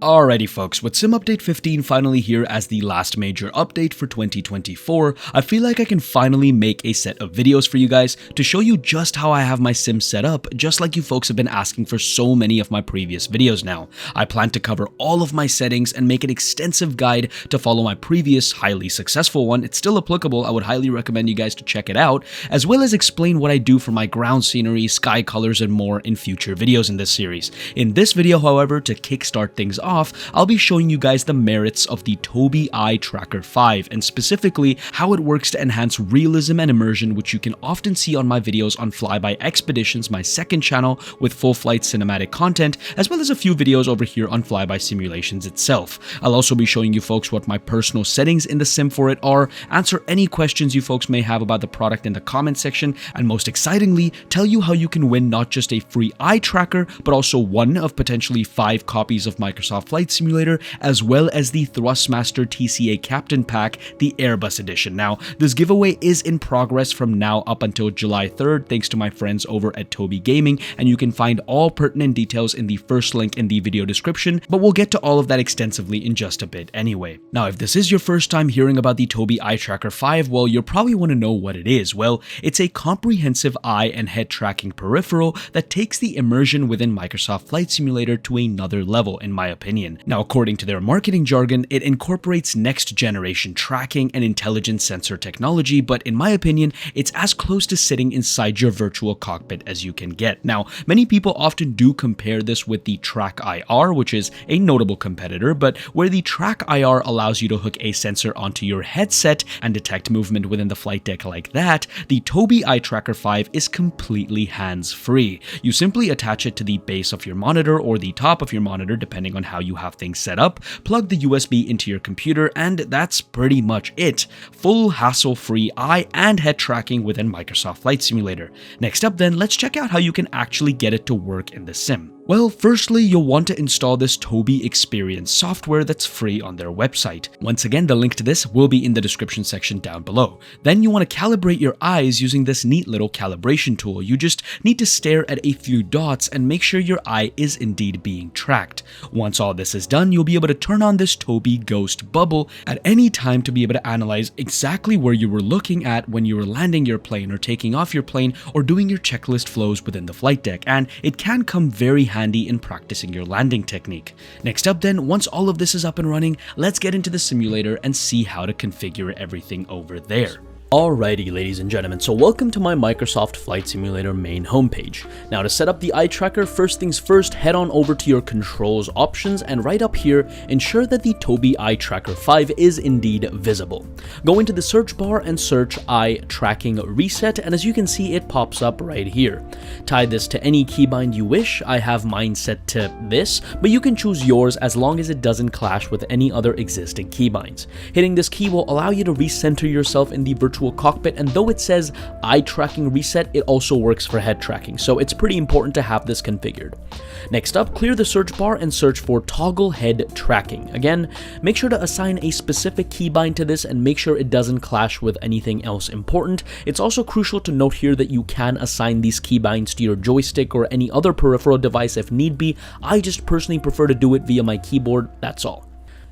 Alrighty folks, with Sim Update 15 finally here as the last major update for 2024, I feel like I can finally make a set of videos for you guys to show you just how I have my sim set up, just like you folks have been asking for so many of my previous videos now. I plan to cover all of my settings and make an extensive guide to follow my previous highly successful one. It's still applicable, I would highly recommend you guys to check it out, as well as explain what I do for my ground scenery, sky colors, and more in future videos in this series. In this video, however, to kickstart things off, I'll be showing you guys the merits of the Tobii Eye Tracker 5 and specifically how it works to enhance realism and immersion, which you can often see on my videos on FlyBy Expeditions, my second channel with full flight cinematic content, as well as a few videos over here on FlyBy Simulations itself. I'll also be showing you folks what my personal settings in the sim for it are, answer any questions you folks may have about the product in the comment section, and most excitingly, tell you how you can win not just a free eye tracker, but also one of potentially 5 copies of Microsoft Flight Simulator, as well as the Thrustmaster TCA Captain Pack, the Airbus edition. Now, this giveaway is in progress from now up until July 3rd, thanks to my friends over at Tobii Gaming, and you can find all pertinent details in the first link in the video description, but we'll get to all of that extensively in just a bit anyway. Now, if this is your first time hearing about the Tobii Eye Tracker 5, well, you'll probably want to know what it is. Well, it's a comprehensive eye and head tracking peripheral that takes the immersion within Microsoft Flight Simulator to another level, in my opinion. Now, according to their marketing jargon, it incorporates next-generation tracking and intelligent sensor technology, but in my opinion, it's as close to sitting inside your virtual cockpit as you can get. Now, many people often do compare this with the Track IR, which is a notable competitor, but where the Track IR allows you to hook a sensor onto your headset and detect movement within the flight deck like that, the Tobii Eye Tracker 5 is completely hands-free. You simply attach it to the base of your monitor or the top of your monitor, depending on how you have things set up, plug the USB into your computer, and that's pretty much it. Full hassle-free eye and head tracking within Microsoft Flight Simulator. Next up then, let's check out how you can actually get it to work in the sim. Well, firstly, you'll want to install this Tobii Experience software that's free on their website. Once again, the link to this will be in the description section down below. Then you want to calibrate your eyes using this neat little calibration tool. You just need to stare at a few dots and make sure your eye is indeed being tracked. Once all this is done, you'll be able to turn on this Tobii Ghost bubble at any time to be able to analyze exactly where you were looking at when you were landing your plane or taking off your plane or doing your checklist flows within the flight deck, and it can come very handy in practicing your landing technique. Next up then, once all of this is up and running, let's get into the simulator and see how to configure everything over there. Alrighty, ladies and gentlemen, so welcome to my Microsoft Flight Simulator main homepage. Now, to set up the eye tracker, first things first, head on over to your controls options, and right up here, ensure that the Tobii Eye Tracker 5 is indeed visible. Go into the search bar and search Eye Tracking Reset, and as you can see, it pops up right here. Tie this to any keybind you wish. I have mine set to this, but you can choose yours as long as it doesn't clash with any other existing keybinds. Hitting this key will allow you to recenter yourself in the virtual cockpit, and though it says eye tracking reset, it also works for head tracking, so it's pretty important to have this configured. Next up, clear the search bar and search for toggle head tracking. Again, make sure to assign a specific keybind to this and make sure it doesn't clash with anything else important. It's also crucial to note here that you can assign these keybinds to your joystick or any other peripheral device if need be. I just personally prefer to do it via my keyboard, that's all.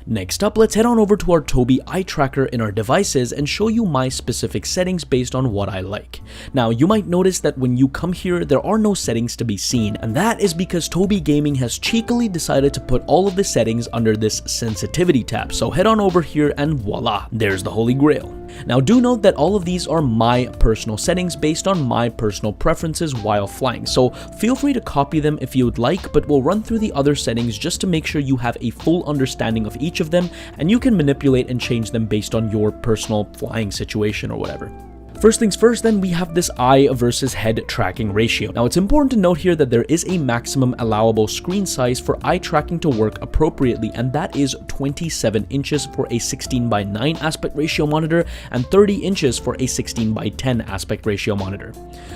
Next up, let's head on over to our Tobii Eye Tracker in our devices and show you my specific settings based on what I like. Now, you might notice that when you come here, there are no settings to be seen, and that is because Tobii Gaming has cheekily decided to put all of the settings under this sensitivity tab. So head on over here and voila, there's the holy grail. Now, do note that all of these are my personal settings based on my personal preferences while flying, so feel free to copy them if you would like, but we'll run through the other settings just to make sure you have a full understanding of each of them, and you can manipulate and change them based on your personal flying situation or whatever. First things first, then, we have this eye versus head tracking ratio. Now, it's important to note here that there is a maximum allowable screen size for eye tracking to work appropriately, and that is 27 inches for a 16:9 aspect ratio monitor and 30 inches for a 16:10 aspect ratio monitor.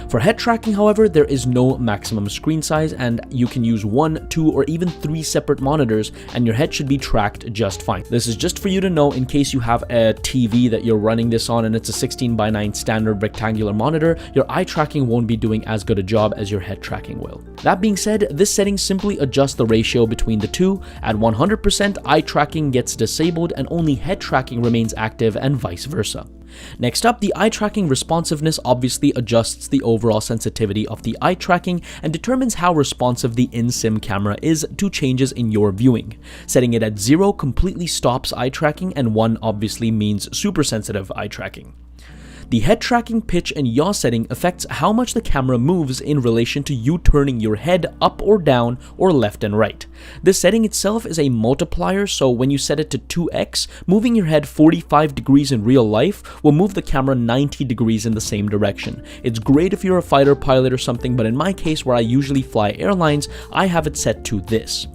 For head tracking, however, there is no maximum screen size, and you can use 1, 2, or even 3 separate monitors, and your head should be tracked just fine. This is just for you to know in case you have a TV that you're running this on and it's a 16:9 standard standard rectangular monitor, your eye tracking won't be doing as good a job as your head tracking will. That being said, this setting simply adjusts the ratio between the two. At 100%, eye tracking gets disabled and only head tracking remains active and vice versa. Next up, the eye tracking responsiveness obviously adjusts the overall sensitivity of the eye tracking and determines how responsive the in-sim camera is to changes in your viewing. Setting it at 0 completely stops eye tracking, and 1 obviously means super sensitive eye tracking. The head tracking pitch and yaw setting affects how much the camera moves in relation to you turning your head up or down or left and right. This setting itself is a multiplier, so when you set it to 2x, moving your head 45 degrees in real life will move the camera 90 degrees in the same direction. It's great if you're a fighter pilot or something, but in my case where I usually fly airlines, I have it set to this.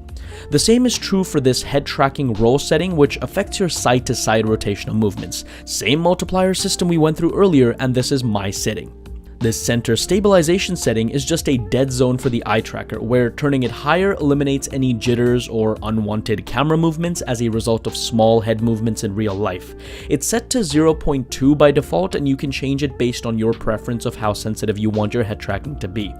The same is true for this head tracking roll setting, which affects your side-to-side rotational movements. Same multiplier system we went through earlier, and this is my setting. This center stabilization setting is just a dead zone for the eye tracker, where turning it higher eliminates any jitters or unwanted camera movements as a result of small head movements in real life. It's set to 0.2 by default, and you can change it based on your preference of how sensitive you want your head tracking to be.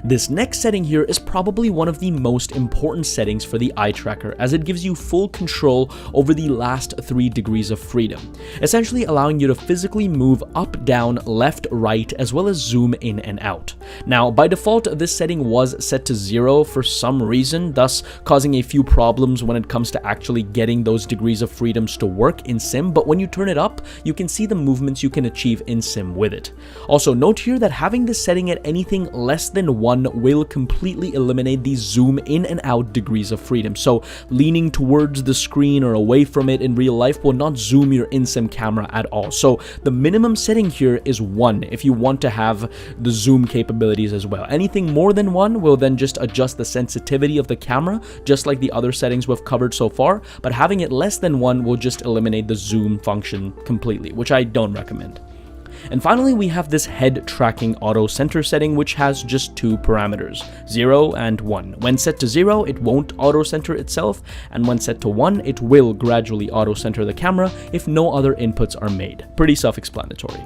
This next setting here is probably one of the most important settings for the eye tracker, as it gives you full control over the last 3 degrees of freedom, essentially allowing you to physically move up, down, left, right, as well as zoom in and out. Now, by default, this setting was set to 0 for some reason, thus causing a few problems when it comes to actually getting those degrees of freedoms to work in sim, but when you turn it up, you can see the movements you can achieve in sim with it. Also, note here that having this setting at anything less than 1 will completely eliminate the zoom in and out degrees of freedom. So leaning towards the screen or away from it in real life will not zoom your in-sim camera at all. So the minimum setting here is 1 if you want to have the zoom capabilities as well. Anything more than 1 will then just adjust the sensitivity of the camera, just like the other settings we've covered so far, but having it less than 1 will just eliminate the zoom function completely, which I don't recommend. And finally, we have this head tracking auto center setting, which has just 2 parameters, 0 and 1. When set to 0, it won't auto center itself, and when set to 1, it will gradually auto center the camera if no other inputs are made. Pretty self-explanatory.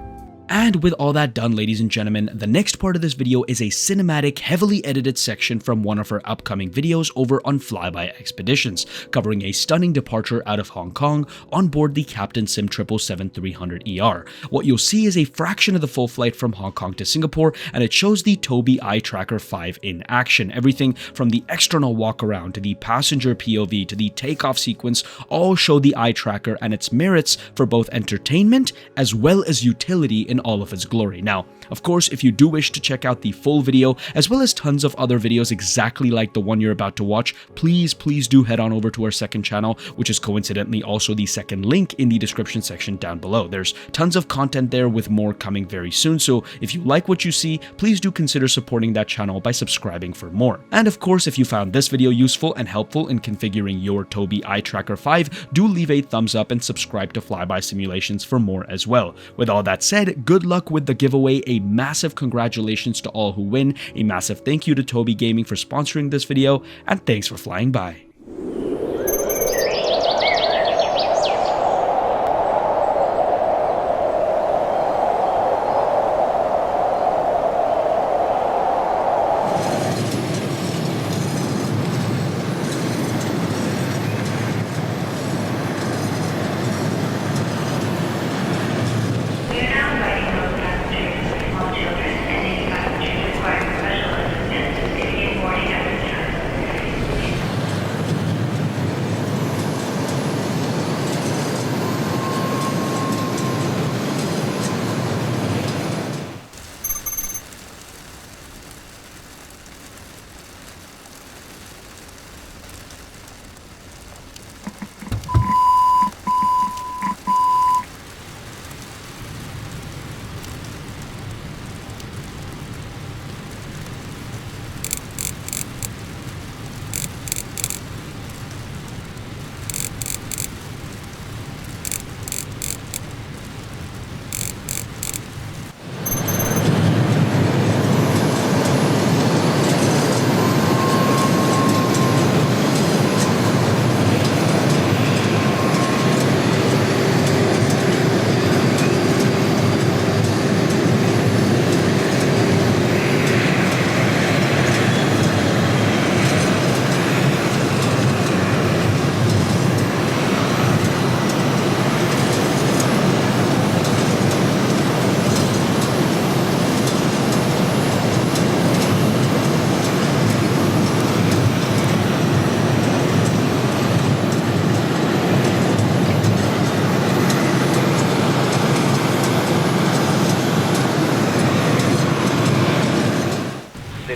And with all that done, ladies and gentlemen, the next part of this video is a cinematic, heavily edited section from one of our upcoming videos over on FlyBy Expeditions, covering a stunning departure out of Hong Kong on board the Captain Sim 777-300ER. What you'll see is a fraction of the full flight from Hong Kong to Singapore, and it shows the Tobii Eye Tracker 5 in action. Everything from the external walk around to the passenger POV to the takeoff sequence all show the eye tracker and its merits for both entertainment as well as utility in all of its glory. Now, of course, if you do wish to check out the full video, as well as tons of other videos exactly like the one you're about to watch, please do head on over to our second channel, which is coincidentally also the second link in the description section down below. There's tons of content there with more coming very soon, so if you like what you see, please do consider supporting that channel by subscribing for more. And of course, if you found this video useful and helpful in configuring your Tobii Eye Tracker 5, do leave a thumbs up and subscribe to FlyBy Simulations for more as well. With all that said, good luck with the giveaway, a massive congratulations to all who win, a massive thank you to Tobii Gaming for sponsoring this video, and thanks for flying by.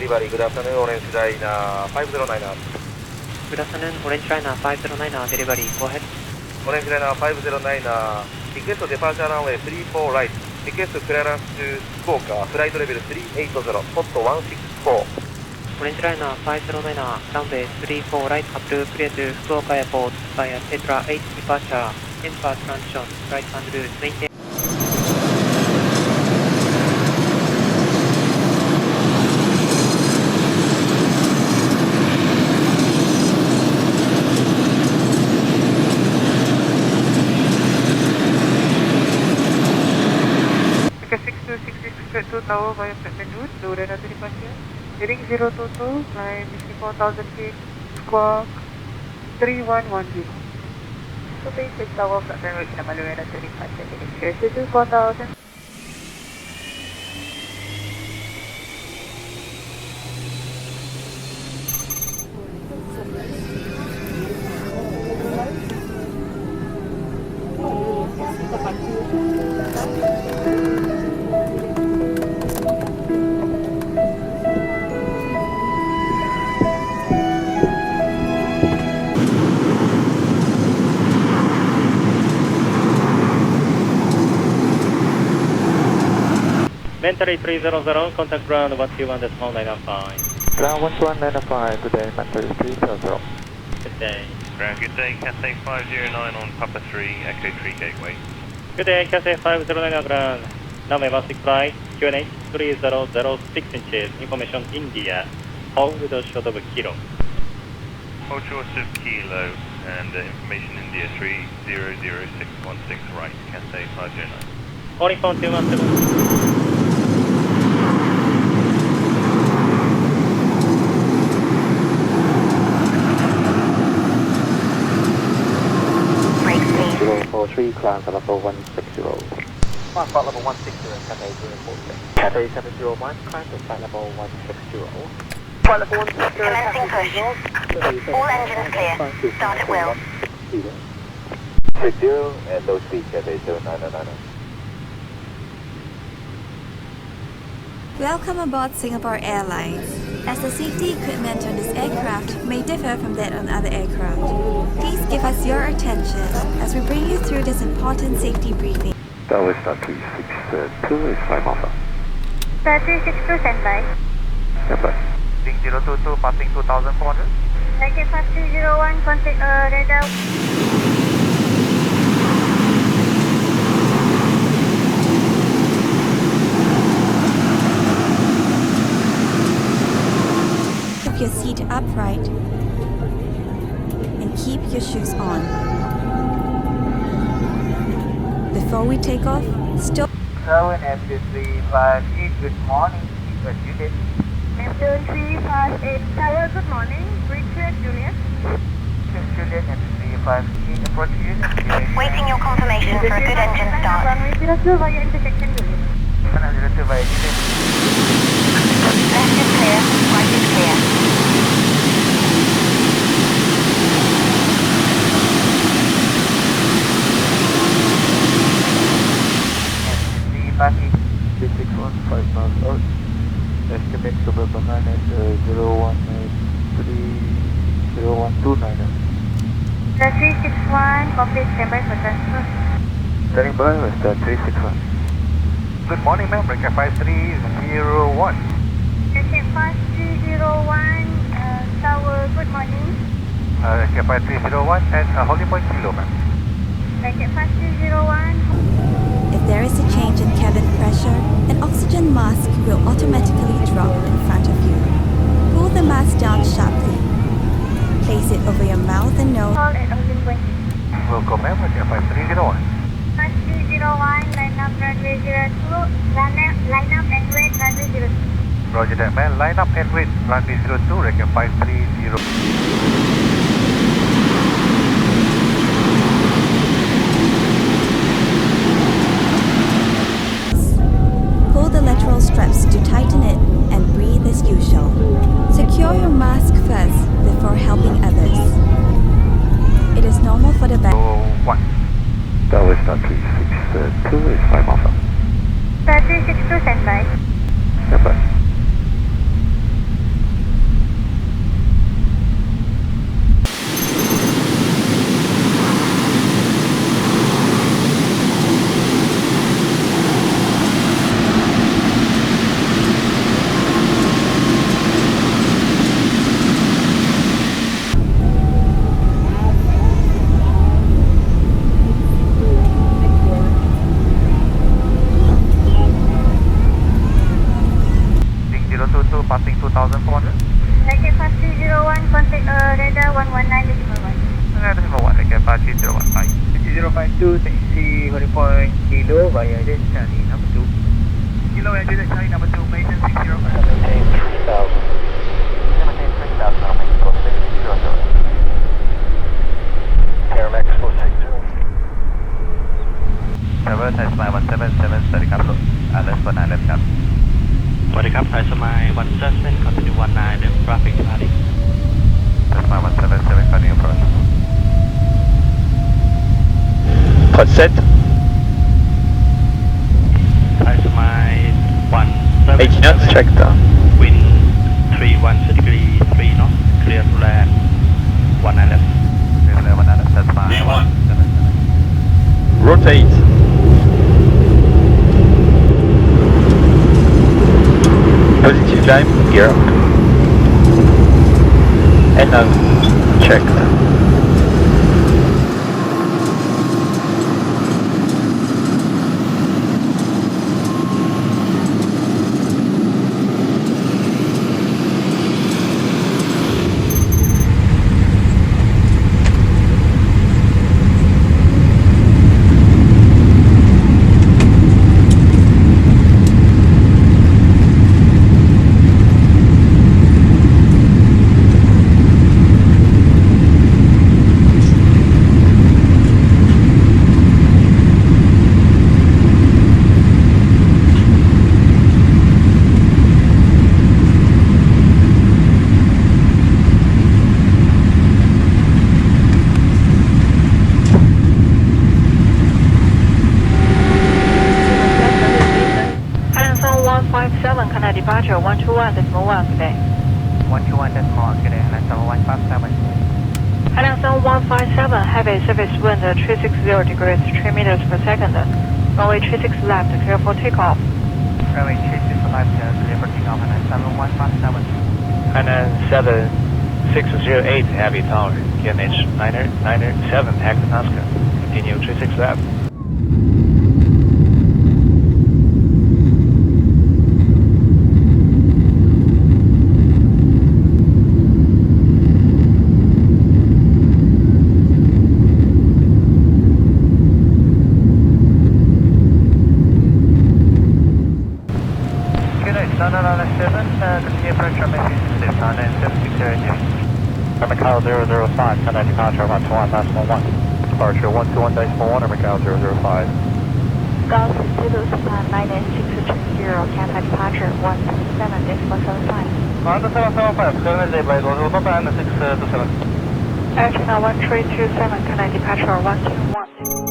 delivery. Good afternoon, Orange Liner 509. Good afternoon, Orange Liner 509 delivery. Go ahead. Orange Liner 509, request departure runway 34 right. Request clearance to Fukuoka, flight level 380, spot 164. Orange Liner 509, runway 34 right, approve clear to Fukuoka Airport via Tetra 8 departure, Emperor transition, right hand route, maintain. Ticket 6266 to Tower via President Route, loaded at the departure. Heading 022, climb 64,000 feet, squawk 3110. So basic Tower President Route, Namaluera at the departure, heading 024,000. Mentally 300, contact ground 121.995. Ground 12195, good day, Mentor 300. Good day. Ground, good day, Cathay 509 on Papa 3, Echo 3 Gateway. Good day, Cathay 509 ground. Runway 16 right, QNH 3006 inches, information India. Hold short of a kilo. Hold short of Kilo and information India 300616 right, Cathay 509. Calling phone 217. Three, climb for level 160. Climb for level 160, Cathay 046. Cathay 701, climb to flight level 160. Flight level 160, Commencing push. All engines clear. Start at will. 60 and low speed, Cathay 0999. Welcome aboard Singapore Airlines. As the safety equipment on this aircraft may differ from that on other aircraft, please give us your attention as we bring you through this important safety briefing. Tower Star 362 is 5 Alpha. Star 362, standby. Standby. Wing 022, passing 2400. Packet 5301, contact radar. Keep your seat upright and keep your shoes on. Before we take off, stop. 7 MC358, good morning. Request unit. MC358, Tower, good morning. Request Juliet. Request Juliet, MC358, approach unit. Waiting your confirmation for a good engine start. Runway 02 via intersection Juliet. Runway 02 via Juliet. Left is clear, right is clear. Passing 361, 5 miles out. Estimate suburban at 01301299. 361, complete standby for transfer. Standing by, Mr. 361. Good morning, ma'am. Recap 5301. Recap 5301, Tower, good morning. Recap 5301 and holding point kilo, ma'am. Recap 5301. If there is a change in cabin pressure, an oxygen mask will automatically drop in front of you. Pull the mask down sharply. Place it over your mouth and nose. Call at holding point. Welcome, ma'am. Recap 5301. 5301, line up runway 02, line up and wait runway 02. Roger that, man. Line up and wait runway 02, recap 530. Pull the lateral straps to tighten it and breathe as usual. Secure your mask first before helping others. It is normal for the back. 1. Tower Star 362 is 5 Alpha. Star 362, standby. Standby. 119 decimal 1. Decimal 1, again, 52015. 052, taxi holding point Kilo via Jet Charlie number 2. Kilo and Juliet Charlie number 2, maintain 605. Maintain 3000. Maintain 3000, now Mexico 600. Air Mexico 60. Travel Thai Smile 177, study capital, left 19 left cap. สวัสดีครับ Thai Smile 177 continue 19 left traffic departing. Thai Smile 177, continue approach. Pod set. Thai Smile 177. 80 knots, check down. Wind 316 degree 3 knots, clear to land 19 left. Clear to land 19 left, Thai Smile 177. Rotate. Positive climb, gear up. And now, check. Departure 121 decimal 1 today. 121 decimal, good day, and 157. Heading 157, heavy surface wind 360 degrees 3 meters per second. Runway 36 left, clear for takeoff. Runway 36 left, clear for takeoff, and 157. And 7608 heavy tower, QNH 997 hectopascal. Continue 36 left. Continue approach runway 36, 99760. Macau 005, Canada departure 121.1. Departure 121.1 or Macau 005. Gulf 0699620, Canada departure 127.75. 775, currently by Golden Papa and 627. Air China 1327, Canada departure 121.